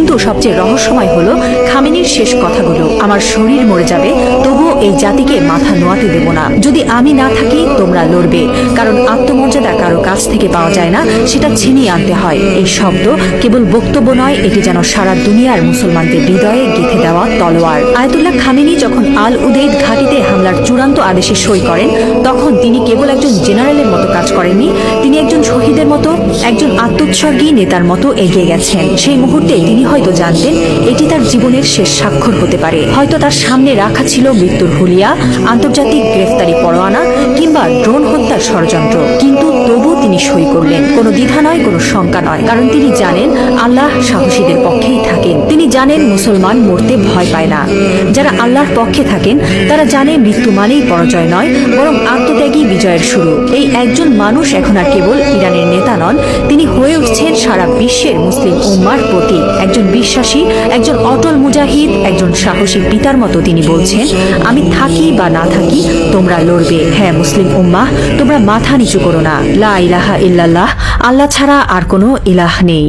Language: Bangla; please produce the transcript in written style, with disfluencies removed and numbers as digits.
কিন্তু সবচেয়ে রহস্যময় হলো খামেনির শেষ কথাগুলো। আমার শরীর মরে যাবে, তবুও এই জাতিকে মাথা নোয়াতে দেব না। যদি আমি না থাকি তোমরা লড়বে, কারণ আত্মমর্যাদা কারো কাছ থেকে পাওয়া যায় না, সেটা ছিনিয়ে আনতে হয়। এই শব্দ কেবল বক্তব্য নয়, এটি যেন সারা দুনিয়ার মুসলমানদের হৃদয়ে গেঁথে দেওয়া তলোয়ার। আয়াতুল্লাহ খামেনি যখন আল উদেইদ ঘাঁটিতে হামলার চূড়ান্ত আদেশে সই করেন, তখন তিনি কেবল একজন জেনারেলের মতো কাজ করেননি, তিনি একজন শহীদের মতো, একজন আত্মোৎসর্গী নেতার মতো এগিয়ে গেছেন। সেই মুহূর্তে তিনি হয়তো জানতেন এটি তার জীবনের শেষ স্বাক্ষর হতে পারে। হয়তো তার সামনে রাখা ছিল মৃত্যুর হুলিয়া, আন্তর্জাতিক গ্রেফতারি পরোয়ানা কিংবা ড্রোন হত্যার ষড়যন্ত্র, কিন্তু তবু তিনি সই করলেন। কোনো দ্বিধা নয়, কোনো শঙ্কা নয়, কারণ তিনি জানেন আল্লাহ সাহসীদের পক্ষেই থাকেন। তিনি জানেন মুসলমান মরতে ভয় পায় না। যারা আল্লাহর পক্ষে থাকেন তারা জানে মৃত্যু মানেই পরাজয় নয়, বরং আত্মত্যাগী বিজয়ের শুরু। এই একজন মানুষ এখন আর কেবল ইরানের নেতা নন, তিনি হয়ে উঠছেন সারা বিশ্বের মুসলিম উম্মার প্রতীক। একজন বিশ্বাসী, একজন অটল মুজাহিদ, একজন সাহসী পিতার মতো তিনি বলছেন, আমি থাকি বা না থাকি তোমরা লড়বে। হ্যাঁ মুসলিম উম্মাহ, তোমরা মাথা নিচু করো না। লা ইলাহা ইল্লাল্লাহ, আল্লাহ ছাড়া আর কোনো ইলাহ নেই।